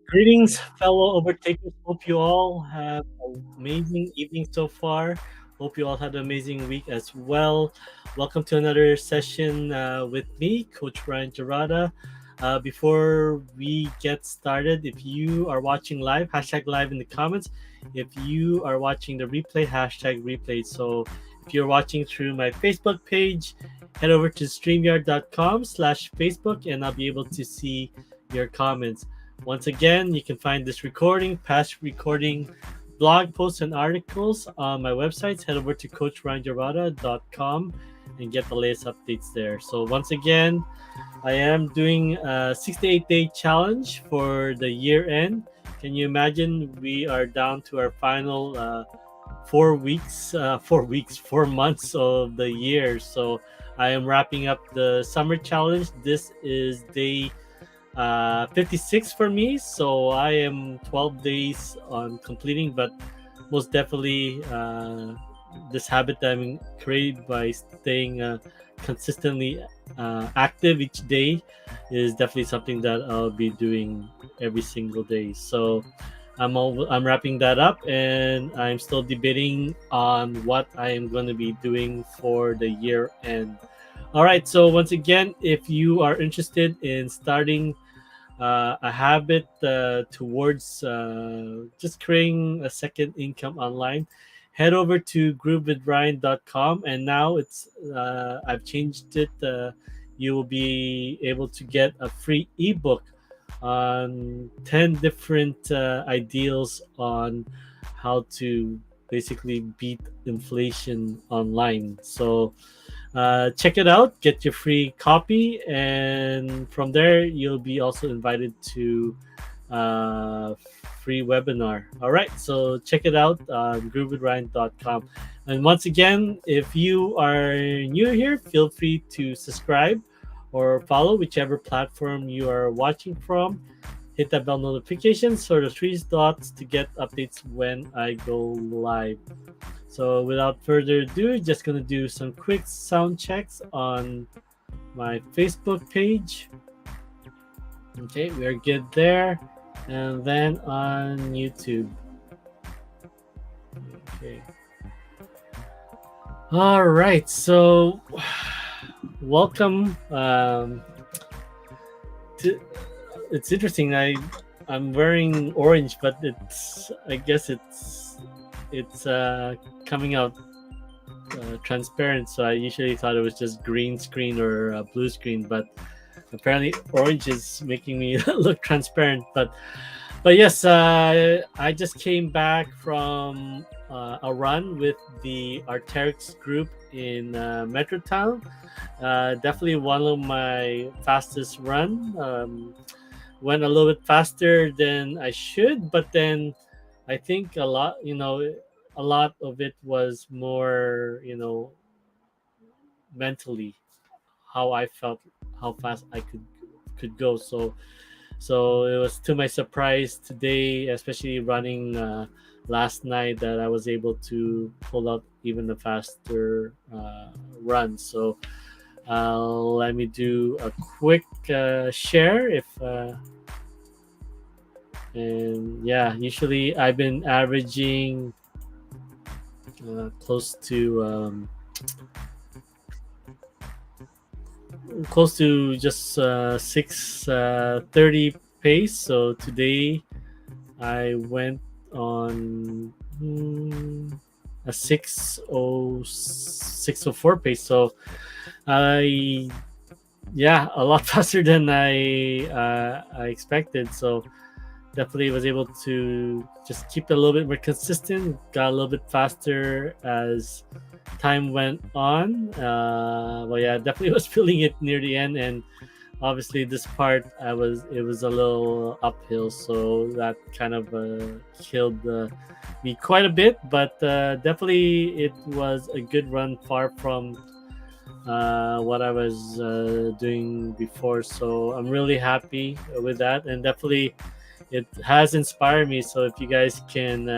Greetings, fellow overtakers. Hope you all have an amazing evening so far. Hope you all had an amazing week as well. Welcome to another session with me, Coach Ryan Gerada. Before we get started, if you are watching live, hashtag live in the comments. If you are watching the replay, hashtag replay. So if you're watching through my Facebook page, head over to streamyard.com/Facebook and I'll be able to see your comments. Once again, you can find this recording, past recording, blog posts, and articles on my websites. Head over to coachryangerada.com and get the latest updates there. So, once again, I am doing a 68-day challenge for the year end. Can you imagine? We are down to our final 4 weeks, 4 weeks, 4 months of the year. So, I am wrapping up the summer challenge. This is day 56 for me, so I am 12 days on completing, but most definitely this habit that I'm created by staying consistently active each day is definitely something that I'll be doing every single day. So I'm wrapping that up, and I'm still debating on what I am going to be doing for the year end. All right, so once again, if you are interested in starting a habit towards just creating a second income online, head over to groovewithryan.com, and now I've changed it. You will be able to get a free ebook on 10 different ideals on how to basically beat inflation online. So check it out, get your free copy, and from there you'll be also invited to uh, free webinar. All right, so check it out on groovewithryan.com. And once again, if you are new here, feel free to subscribe or follow whichever platform you are watching from. Hit that bell notification, sort of three dots to get updates when I go live. So without further ado, just gonna do some quick sound checks on my Facebook page. Okay, we are good there. And then on YouTube. Okay. All right, so welcome. It's interesting. I'm wearing orange, but I guess it's coming out transparent. So I usually thought it was just green screen or blue screen, but apparently orange is making me look transparent. But yes, I just came back from a run with the Arc'teryx group in Metrotown. Definitely one of my fastest run. Went a little bit faster than I should, but then I think a lot of it was more, mentally how I felt, how fast I could go. So it was to my surprise today, especially running last night, that I was able to pull out even a faster run. So let me do a quick share if and yeah, usually I've been averaging close to just 6:30 pace. So today I went on a 6:04 pace. So I yeah, a lot faster than I expected. So definitely was able to just keep it a little bit more consistent. Got a little bit faster as time went on. Well, yeah, definitely was feeling it near the end, and obviously this part it was a little uphill, so that kind of killed me quite a bit. But definitely it was a good run, far from what I was doing before. So I'm really happy with that, and definitely it has inspired me. So if you guys can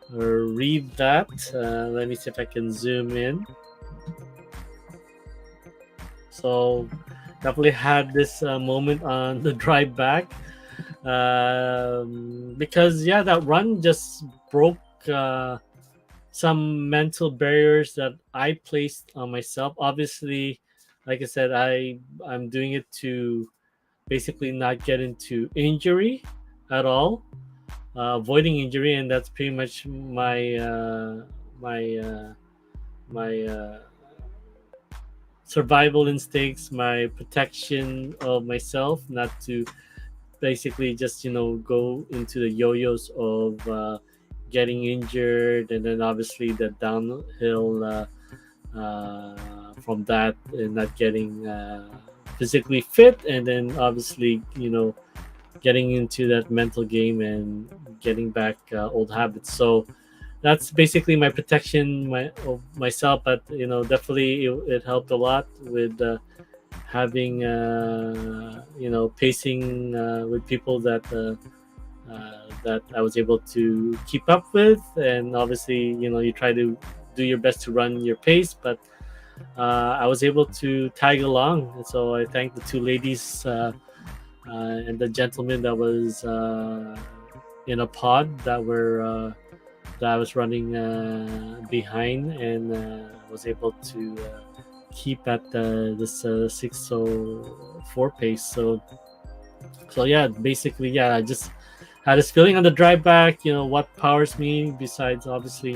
read that, let me see if I can zoom in. So definitely had this moment on the drive back. Because yeah, that run just broke some mental barriers that I placed on myself. Obviously, like I said, I'm doing it to basically not get into injury at all, avoiding injury, and that's pretty much my my survival instincts, my protection of myself, not to basically just go into the yo-yos of getting injured, and then obviously the downhill from that, and not getting physically fit, and then obviously getting into that mental game and getting back old habits. So that's basically my protection of myself. But definitely it helped a lot with having pacing with people that I was able to keep up with. And obviously you try to do your best to run your pace, but I was able to tag along. And so I thank the two ladies and the gentleman that was in a pod that I was running behind, and was able to keep at this 6:04 pace. So yeah, basically, yeah, I just had this feeling on the drive back. What powers me besides obviously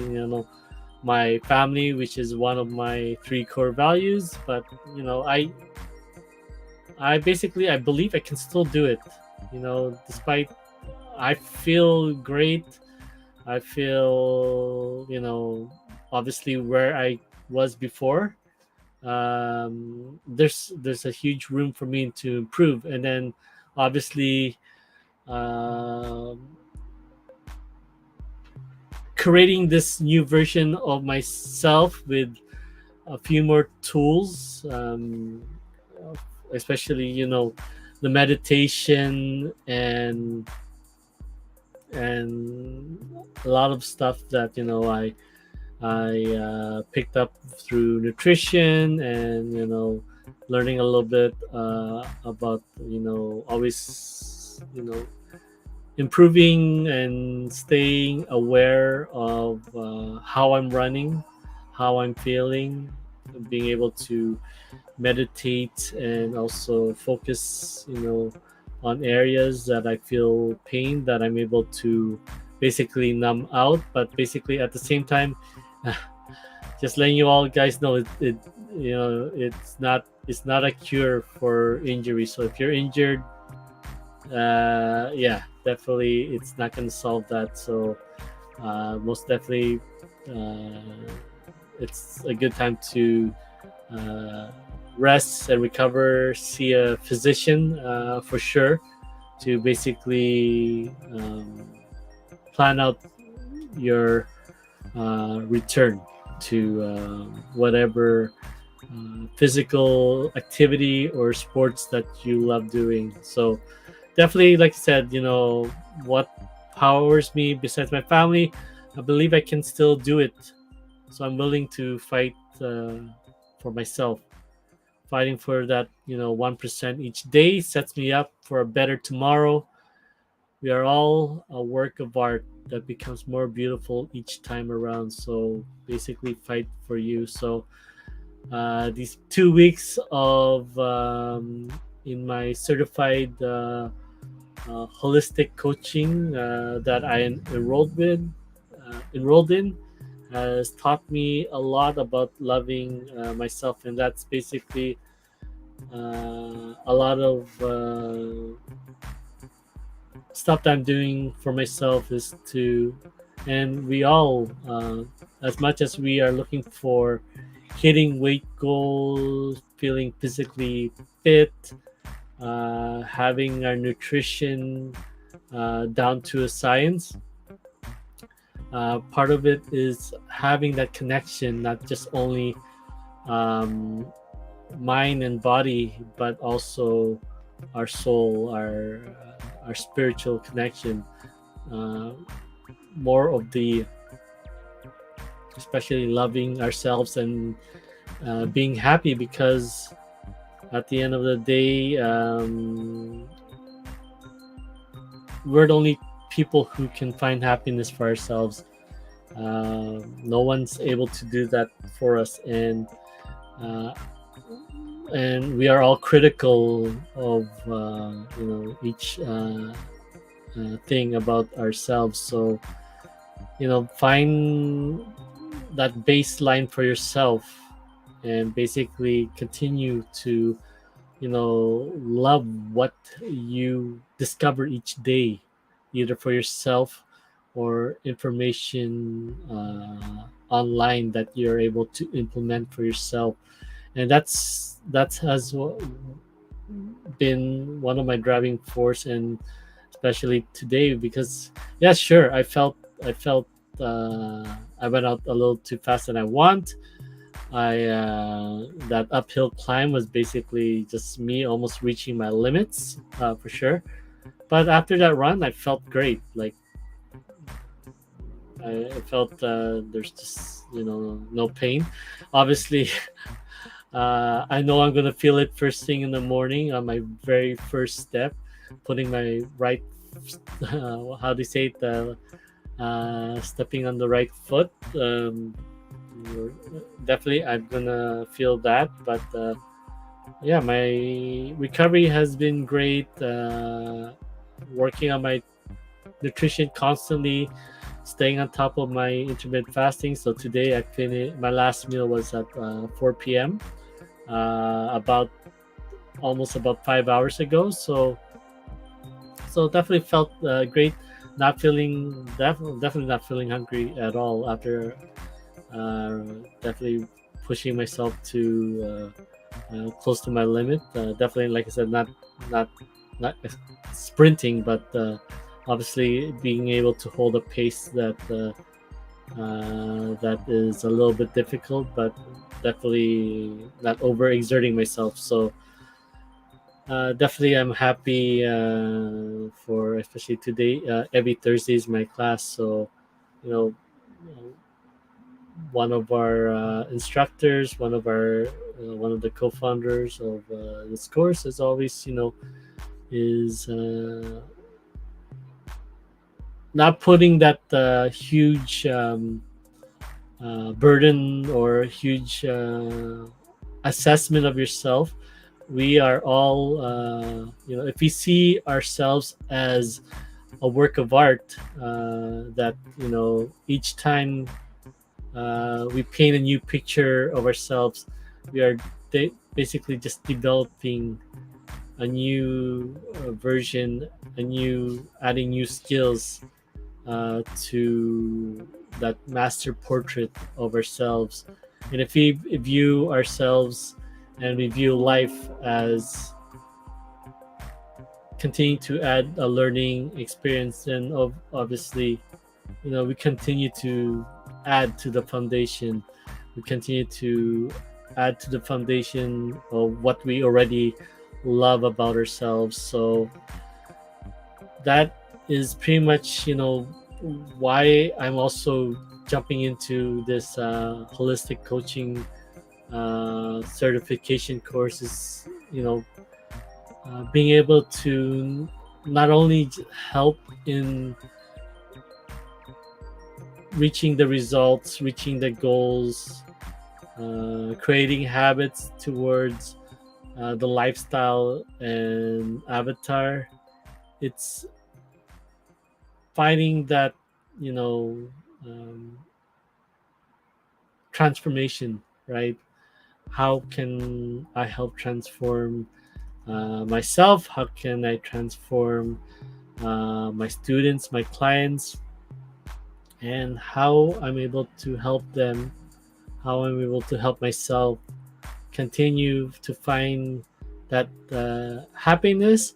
my family, which is one of my three core values. But I basically I believe I can still do it. Despite I feel great. I feel obviously where I was before. There's a huge room for me to improve, and then obviously creating this new version of myself with a few more tools, especially the meditation and a lot of stuff that I picked up through nutrition, and learning a little bit about always improving and staying aware of how I'm running, how I'm feeling, being able to meditate and also focus on areas that I feel pain, that I'm able to basically numb out. But basically at the same time, just letting you all guys know, it's not a cure for injury. So if you're injured, yeah, definitely it's not going to solve that. So most definitely it's a good time to rest and recover, see a physician for sure, to basically plan out your return to whatever physical activity or sports that you love doing. So definitely, like I said, what powers me besides my family, I believe I can still do it. So I'm willing to fight for myself. Fighting for that 1% each day sets me up for a better tomorrow. We are all a work of art that becomes more beautiful each time around. So basically fight for you. So these 2 weeks of in my certified holistic coaching that I enrolled in, has taught me a lot about loving myself. And that's basically a lot of stuff that I'm doing for myself is to, and we all, as much as we are looking for hitting weight goals, feeling physically fit, having our nutrition down to a science, part of it is having that connection, not just only mind and body, but also our soul, our spiritual connection. More of the, especially loving ourselves and being happy, because at the end of the day, we're the only people who can find happiness for ourselves. No one's able to do that for us, uh, and we are all critical of each thing about ourselves. So find that baseline for yourself, and basically continue to love what you discover each day, either for yourself or information online that you're able to implement for yourself. And that has been one of my driving force, and especially today, because yeah, sure, I felt I went out a little too fast than I want. That uphill climb was basically just me almost reaching my limits, for sure. But after that run, I felt great. Like I felt there's just no pain. Obviously, I know I'm gonna feel it first thing in the morning on my very first step, putting my right, how do you say it, stepping on the right foot. Definitely, I'm gonna feel that. But yeah, my recovery has been great. Working on my nutrition constantly, staying on top of my intermittent fasting. So today I finished, my last meal was at 4 p.m. About almost about 5 hours ago. So definitely felt great. Not feeling definitely not feeling hungry at all after definitely pushing myself to close to my limit. Definitely, like I said, not sprinting, but obviously being able to hold a pace that is a little bit difficult, but definitely not overexerting myself. So definitely, I'm happy for especially today. Every Thursday is my class, so you know, one of our instructors, one of the co-founders of this course, is always is not putting that huge burden or huge assessment of yourself. We are all if we see ourselves as a work of art, that each time we paint a new picture of ourselves, we are basically just developing a new version, adding new skills to that master portrait of ourselves. And if we view ourselves and we view life as continue to add a learning experience, then obviously we continue to add to the foundation. We continue to add to the foundation of what we already love about ourselves. So that is pretty much why I'm also jumping into this holistic coaching certification courses. Being able to not only help in reaching the results, reaching the goals, creating habits towards the lifestyle and avatar. It's finding that transformation, right? How can I help transform myself? How can I transform my students, my clients, and how I'm able to help them, how I'm able to help myself continue to find that happiness,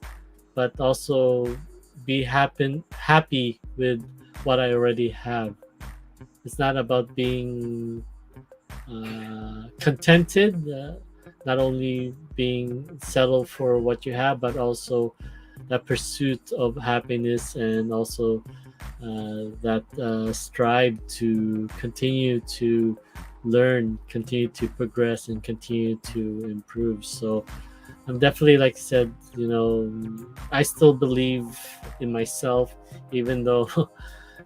but also be happy with what I already have. It's not about being contented, not only being settled for what you have, but also that pursuit of happiness, and also that strive to continue to learn, continue to progress, and continue to improve. So I'm definitely, like I said, I still believe in myself, even though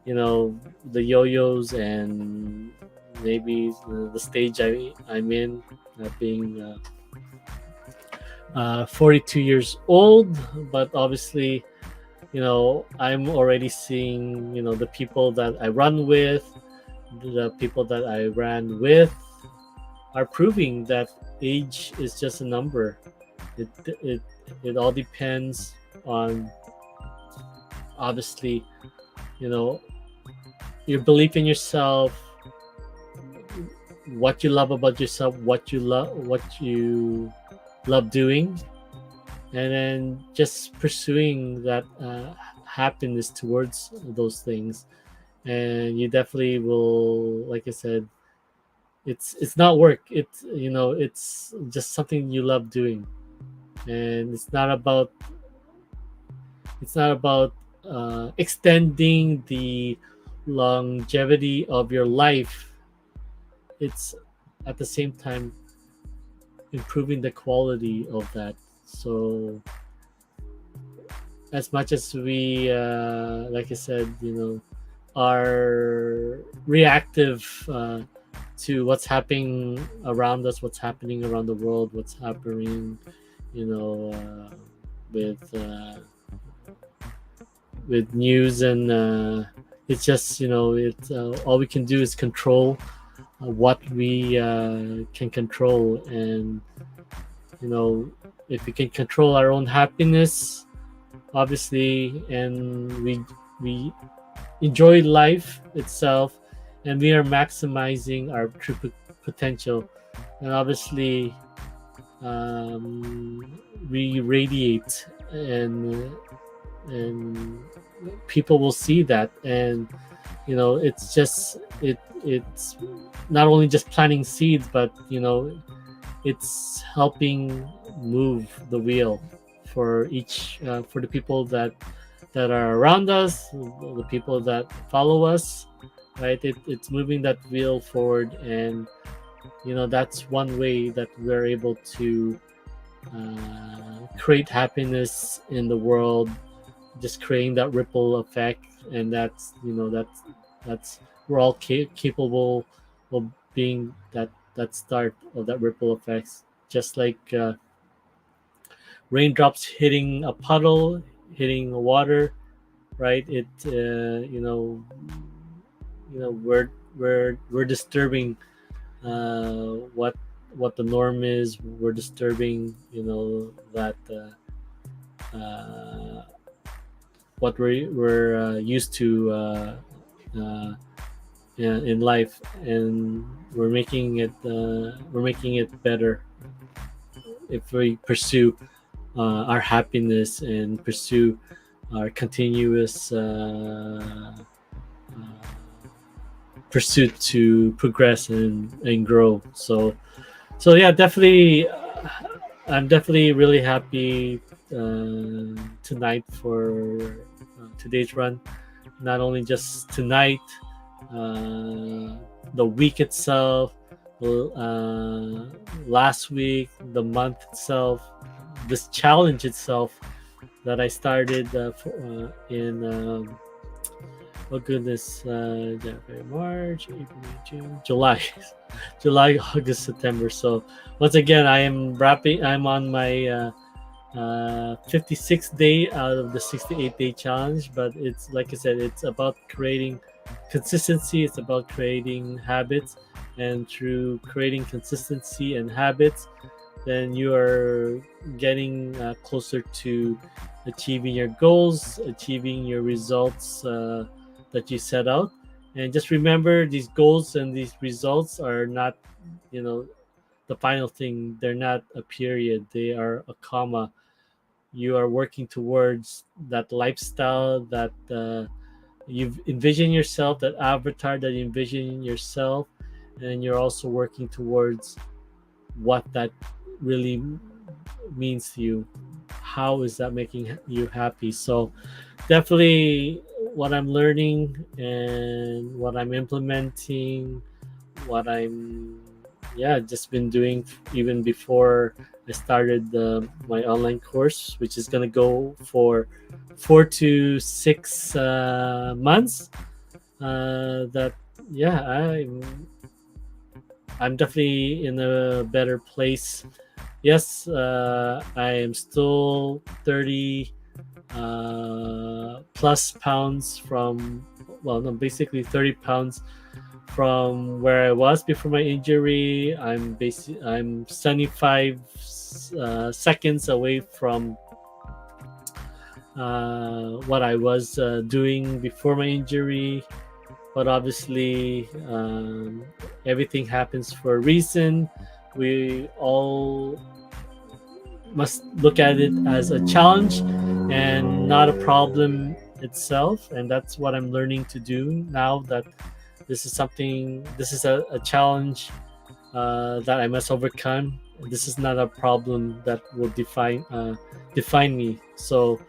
the yo-yos and maybe the stage I'm in, being 42 years old. But obviously, I'm already seeing, the people that I run with, the people that I ran with are proving that age is just a number. It all depends on, obviously, you know your belief in yourself, what you love about yourself, what you love doing, and then just pursuing that happiness towards those things. And you definitely will, like I said, it's not work. It's just something you love doing, and it's not about extending the longevity of your life. It's at the same time improving the quality of that. So as much as we, like I said, are reactive to what's happening around us, what's happening around the world, what's happening, with news, and it's just, it's all we can do is control what we can control. And if we can control our own happiness, obviously, and we enjoy life itself, and we are maximizing our true potential, and obviously, we radiate, and people will see that. And it's not only just planting seeds, but it's helping move the wheel for for the people that are around us, the people that follow us, right? It's moving that wheel forward. And that's one way that we're able to create happiness in the world, just creating that ripple effect. And that's we're all capable of being that start of that ripple effects, just like raindrops hitting a puddle, hitting water, right? We're disturbing what the norm is. We're disturbing that what we're used to in life, and we're making it better if we pursue our happiness and pursue our continuous pursuit to progress and grow. So yeah, definitely, I'm definitely really happy tonight for today's run. Not only just tonight, the week itself, last week, the month itself, this challenge itself that I started in oh goodness, January, March, April, May, June, July, July, August, September. So once again, I'm on my 56th day out of the 68-day challenge. But it's, like I said, it's about creating consistency. It's about creating habits, and through creating consistency and habits, then you are getting closer to achieving your goals, achieving your results that you set out. And just remember, these goals and these results are not, the final thing. They're not a period. They are a comma. You are working towards that lifestyle that you've envisioned yourself, that avatar that you envision yourself, and you're also working towards what that really means to you. How is that making you happy? So definitely, what I'm learning and what I'm implementing, what I'm yeah, just been doing even before I started my online course, which is gonna go for 4 to 6 months. That yeah, I'm definitely in a better place. Yes, I am still 30 plus pounds from, well, no, basically 30 pounds from where I was before my injury. I'm 75 seconds away from what I was doing before my injury. But obviously, everything happens for a reason. We all must look at it as a challenge and not a problem itself. And that's what I'm learning to do now, that this is a challenge that I must overcome. This is not a problem that will define me. So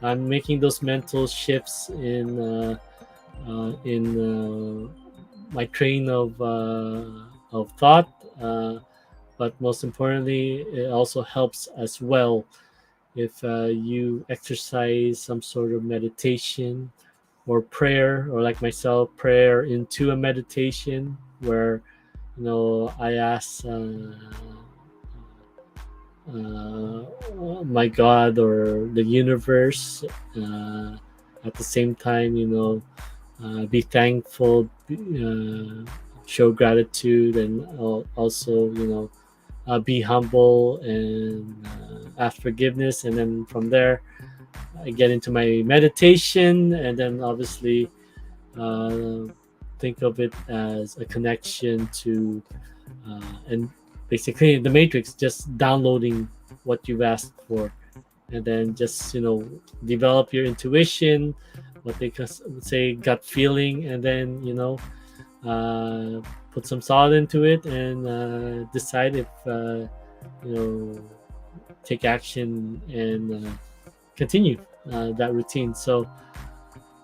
I'm making those mental shifts in my train of thought. But most importantly, it also helps as well if you exercise some sort of meditation or prayer, or like myself, prayer into a meditation where I ask my God or the universe, at the same time, be thankful, show gratitude, and also, be humble and ask forgiveness. And then from there, I get into my meditation, and then obviously uh, think of it as a connection to, and basically the matrix, just downloading what you've asked for, and then just develop your intuition, what they would say gut feeling, and then put some thought into it, and decide if you know take action and continue that routine. So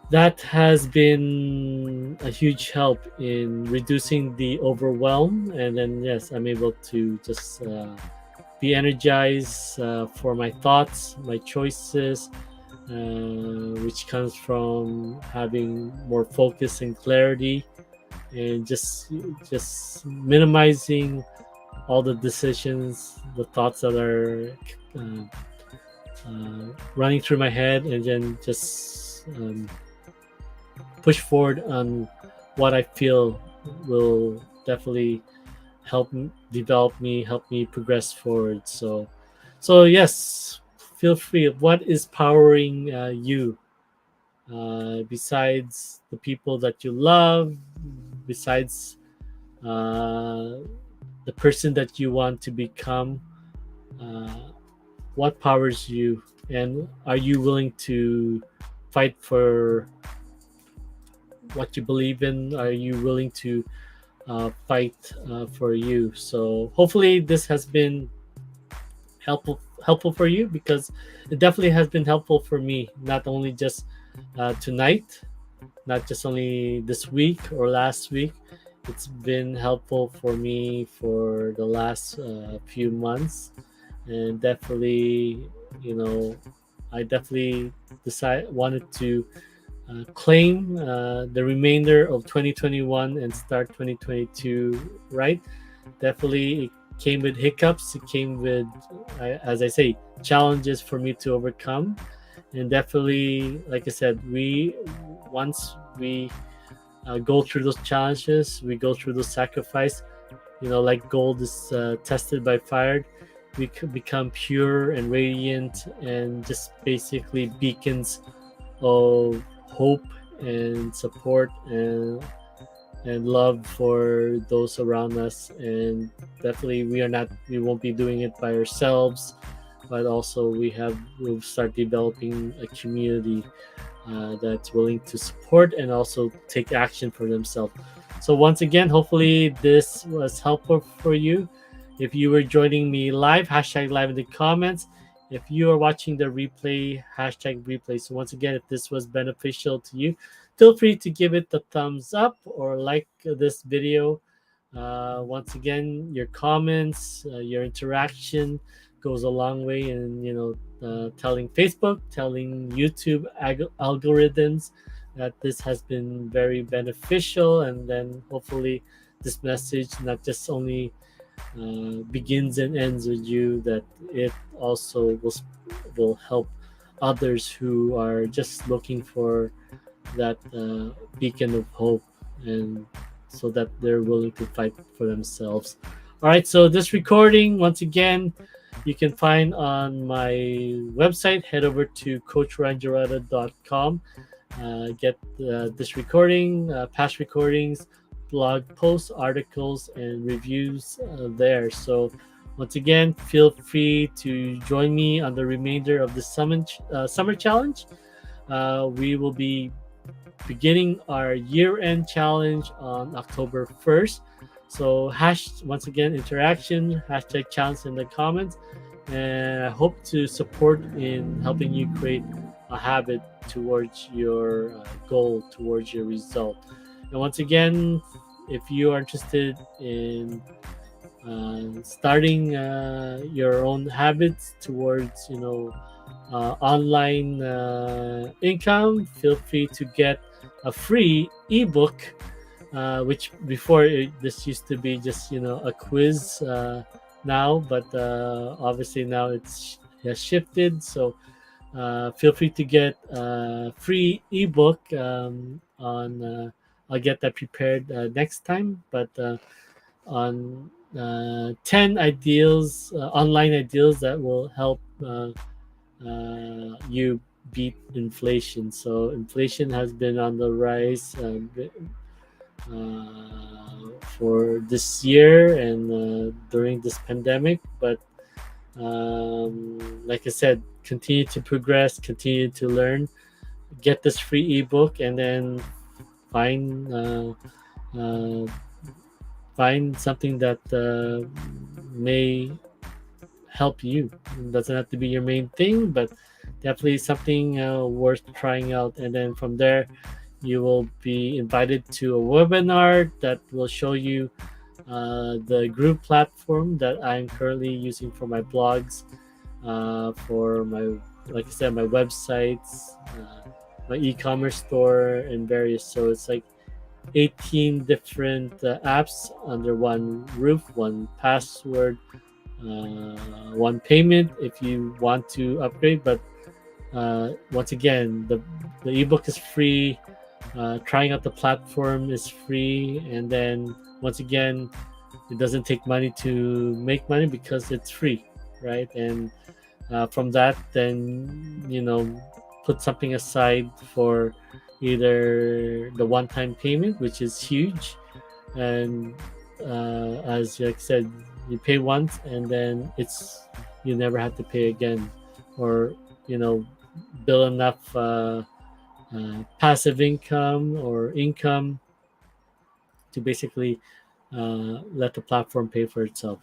that has been a huge help in reducing the overwhelm. And then yes, I'm able to just be energized for my thoughts, my choices, which comes from having more focus and clarity, and just minimizing all the decisions, the thoughts that are running through my head, and then just push forward on what I feel will definitely develop me, help me progress forward. So yes, feel free. What is powering you, besides the people that you love, besides uh, the person that you want to become? Uh, what powers you, and are you willing to fight for what you believe in? Are you willing to fight for you? So hopefully this has been helpful for you, because it definitely has been helpful for me, not only just tonight, not just only this week or last week. It's been helpful for me for the last few months, and definitely, you know, I definitely wanted to claim the remainder of 2021 and start 2022 right. Definitely, it came with hiccups. It came with, as I say, challenges for me to overcome. And definitely, like I said, once we go through those challenges, we go through those sacrifice. Like gold is tested by fire. We could become pure and radiant, and just basically beacons of hope and support and love for those around us. And definitely, we won't be doing it by ourselves, but also we'll start developing a community that's willing to support and also take action for themselves. So once again, hopefully this was helpful for you. If you were joining me live, hashtag live in the comments. If you are watching the replay, hashtag replay. So once again, if this was beneficial to you, feel free to give it the thumbs up or like this video. Once again, your comments, your interaction goes a long way in telling Facebook, telling YouTube algorithms that this has been very beneficial, and then hopefully this message not just only begins and ends with you, that it also will help others who are just looking for that beacon of hope, and so that they're willing to fight for themselves. All right, so this recording, once again, you can find on my website. Head over to coachrangerata.com. Get this recording, past recordings, blog posts, articles, and reviews there. So, once again, feel free to join me on the remainder of the summer challenge. We will be beginning our year-end challenge on October 1st. So once again, interaction, hashtag challenge in the comments, and I hope to support in helping you create a habit towards your goal, towards your result. And once again, if you are interested in starting your own habits towards online income, feel free to get a free ebook, which before this used to be just a quiz now, but obviously now it has shifted. So feel free to get a free ebook on. I'll get that prepared next time, but on 10 ideals, online ideals that will help you beat inflation. So inflation has been on the rise for this year and during this pandemic, but like I said, continue to progress, continue to learn, get this free ebook, and then find find something that may help you. It doesn't have to be your main thing, but definitely something worth trying out. And then from there, you will be invited to a webinar that will show you the group platform that I'm currently using for my blogs, for my, like I said, my websites, my e-commerce store, and various. So it's like 18 different apps under one roof, one password, one payment if you want to upgrade. But once again, the ebook is free. Trying out the platform is free, and then once again, it doesn't take money to make money because it's free, right? And from that, then put something aside for either the one-time payment, which is huge, and as like I said, you pay once and then you never have to pay again, or build enough passive income or income to basically let the platform pay for itself.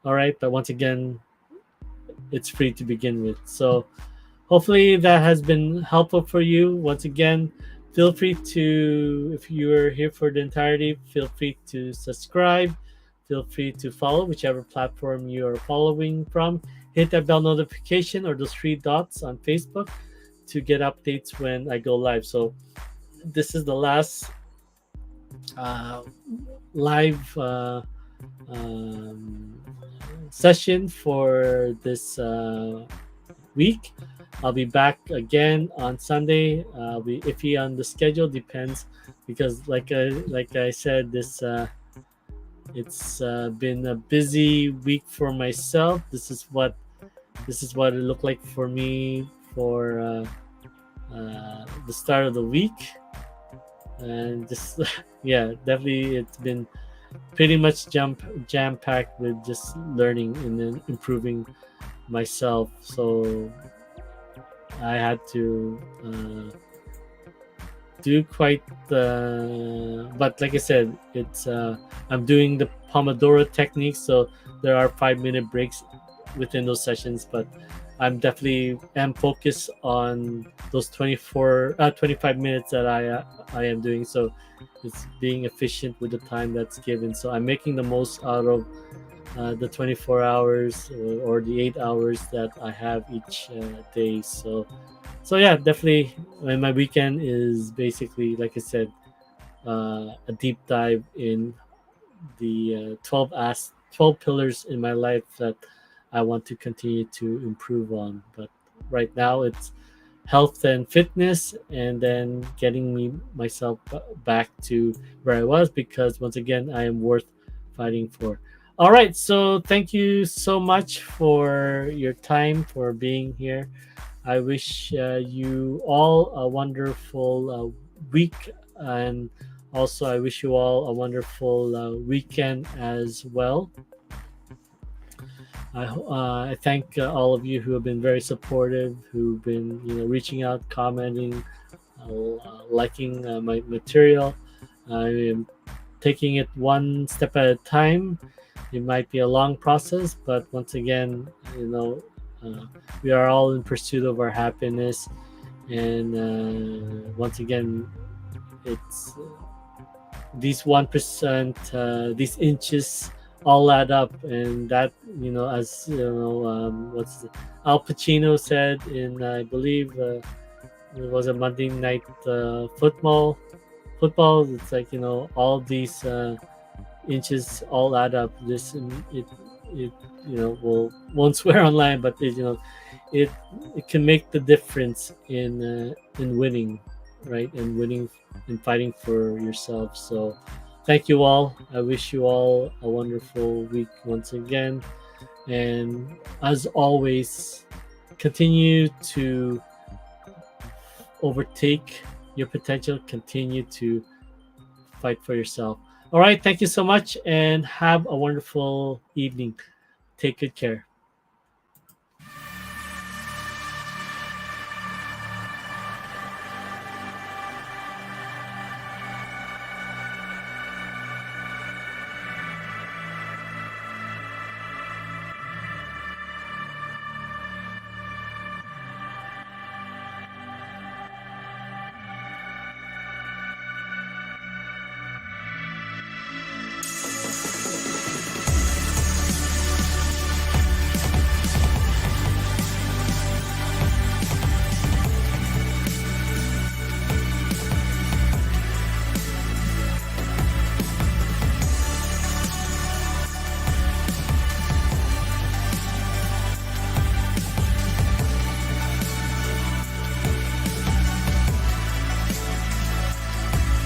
All right, but once again, it's free to begin with. So hopefully that has been helpful for you. Once again, feel free to, if you're here for the entirety, feel free to subscribe. Feel free to follow whichever platform you are following from. Hit that bell notification or those three dots on Facebook to get updates when I go live. So this is the last live session for this week. I'll be back again on Sunday. I'll be iffy on the schedule, depends, because like I said, it's been a busy week for myself. This is what it looked like for me for the start of the week, and just yeah, definitely it's been pretty much jam-packed with just learning and then improving myself. So I had to do quite but like I said, it's I'm doing the Pomodoro technique, so there are 5-minute breaks within those sessions, but I'm definitely am focused on those 25 minutes that I am doing. So it's being efficient with the time that's given. So I'm making the most out of the 24 hours or the 8 hours that I have each day. So yeah, definitely. And my weekend is basically, like I said, a deep dive in the 12 pillars in my life that I want to continue to improve on. But right now, it's health and fitness, and then getting me myself back to where I was, because once again, I am worth fighting for. All right, so thank you so much for your time, for being here. I wish you all a wonderful week, and also I wish you all a wonderful weekend as well. I thank all of you who have been very supportive, who've been reaching out, commenting, liking my material. I am taking it one step at a time. It might be a long process, but once again, uh, we are all in pursuit of our happiness, and once again, it's these 1%, these inches all add up, and that as what's Al Pacino said in, I believe, it was a Monday night football. It's like, all these inches all add up. This it won't swear online, but it it can make the difference in winning, right? And winning and fighting for yourself. So thank you all. I wish you all a wonderful week once again, and as always, continue to overtake your potential. Continue to fight for yourself. All right, thank you so much, and have a wonderful evening. Take good care.